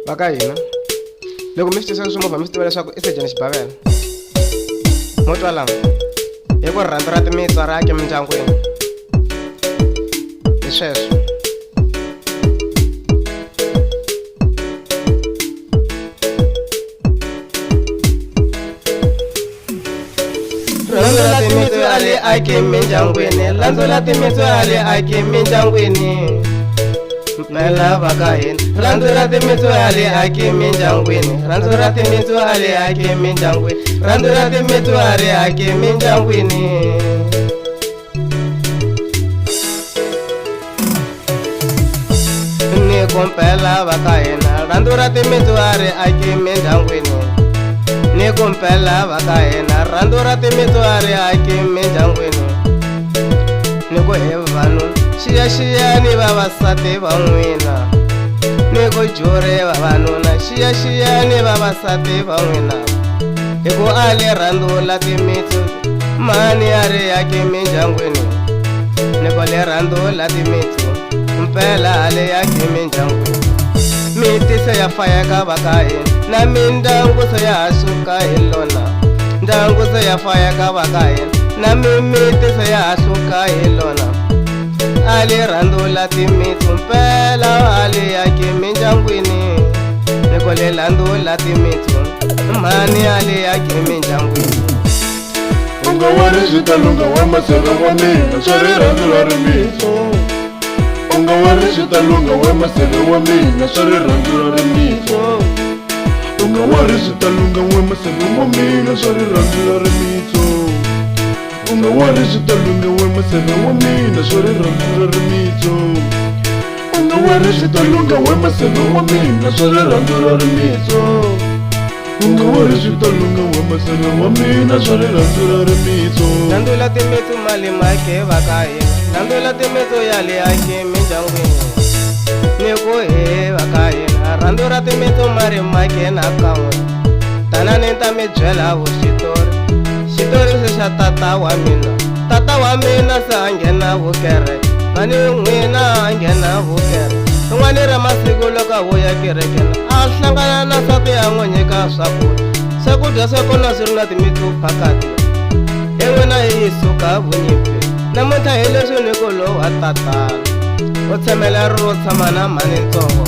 Vaka hina loko mi swi tisa swimovha mi swi tiva leswaku i sejani xibavela mo twa lama hi ku rirhandzu ra timitsu ra ake mindyangwini hi sweswo rirhandzu ra timitsu ali ake mindyangwini rirhandzu ra timitsu ali ake mindyangwini mpela vaka hina rirhandzu ra timitsu ali ake mindyangwini rirhandzu ra timitsu ali ake mindyangwini rirhandzu ra timitsu ali ake mindyangwini ni kumpela vaka hina rirhandzu ra timitsu ali ake mindyangwini ni kumpela vaka hina rirhandzu ra timitsu ali ake mindyangwini ni ku he vanhu xiyani vavasati va n'wina ni ku jure vavanuna xiyani vavasati va n'wina hi ku ali rhandzu la timitsu mani a ri yake mindyangwini ni ku le rhandzu la timitsu mpela ali yake mindyangwini miti se ya fayeka vaka hina na mindyangu se ya ha suka hi lona ndyangu se ya fayeka vaka hina na mimiti se ya ha suka hi lona ali rhandzu la timitsu mpela ali yake mindyangwini ni ku le rhandzu la timitsu mani ali yake mindyangwini unga wari xitalunga wa maseve wa mina swa rirhandzu ra rimitsu unga wari xitalunga wa maseve wa mina swa rirhandzu ra rimitsu unga wari xitalunga wa maseve wa mina swa rirhandzu ra rimitsu unga wari xitalunga wa maseve wa mina swa rirhandzu ra rimitsu unga wari xitalunga wa maseve wa mina swa rirhandzu ra rimitsu unga wari xitalunga wa maseve wa mina swa rirhandzu ra rimitsu rhandzu la timitsu mali make vaka hina rhandzu la timitsu yali yake mindyangwini ni ku he vaka hina rhandzu ra timitsu mari make na kan'we tanani ta mi byela xitori se xa tata wa mina se a nghena vukereke mani n'wina a nghena vukereke rin'wani ra masiku loko a vuya kerekeni a hlangana na nsati a n'wi nyika swakudya swa kona swi ri na timitsu phakati hi n'wina hi suka vunyimpi namuntlha hi leswi ni ku lowa tatana u tshemela ro tshama na mhani ntsongo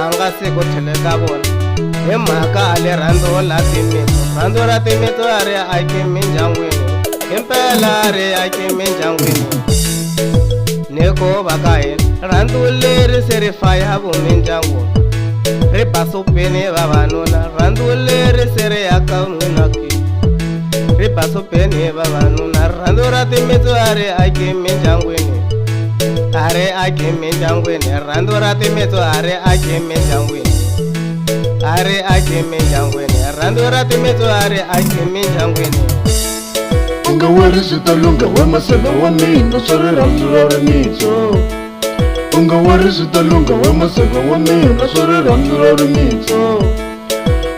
a nga si ku tlhele ka vona hi mhaka a le rhandzu la timitsu rhandzu ra timitsu a ri ake mindyangwini himpela a ri ake mindyangwini ni ku vaka hina rhandzu leri se ri faya vumindyangu ri basupeni vavanuna rhandzu leri se ri yaka n'winaki ri basupeni vavanuna rhandzu ra timitsu a ri ake mindyangwini a ri ake mindyangwini rhandzu ra timitsu a ri ake mindyangwini a ri ake mindyangwini rhandzu ra timitsu a ri ake mindyangwini unga wari xitalunga wa maseve wa mina swa rirhandzu ra rimitsu unga wari xitalunga wa maseve wa mina swa rirhandzu ra rimitsu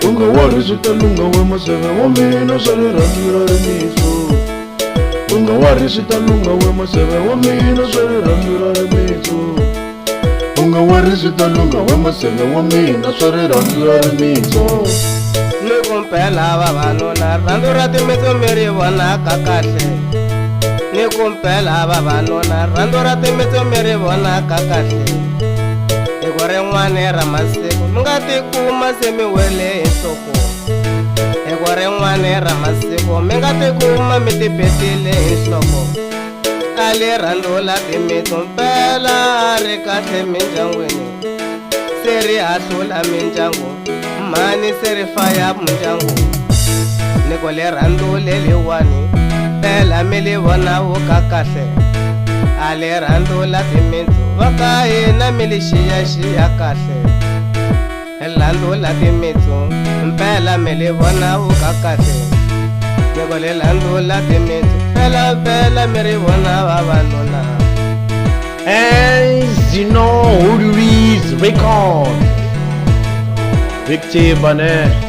unga wari xitalunga wa maseve wa mina swa rirhandzu ra rimitsu unga wari xitalunga wa maseve wa mina swa rirhandzu ra rimitsu unga wari xitalunga wa maseve wa mina swa rirhandzu ra rimitsu ni ku mpela vavanuna rhandzu ra timitsu mi ri vonaka kahle ni ku mpela vavanuna rhandzu ra timitsu mi ri vonaka kahle hi ku rin'wani ra masiku mi nga tikuma se mi wele hi nhloko hi ku rin'wani ra masiku mi nga tikuma mi tibetile hi nhloko a li rhandzu la timitsu mpela a ri kahle mindyangwini se ri hahlula mindyangu mani se ri faya mindyangu ni ku le rhandzu leliwani mpela mi li vona vuka kahle a li rhandzu la timitsu vaka hina mi li xiyaxiya kahle rhandzu la timitsu mpela mi li vona vuka kahle ni ku le rhandzu la timitsu mpela mi ri vona vavanuna Zino Hoodoo Record Victor Banet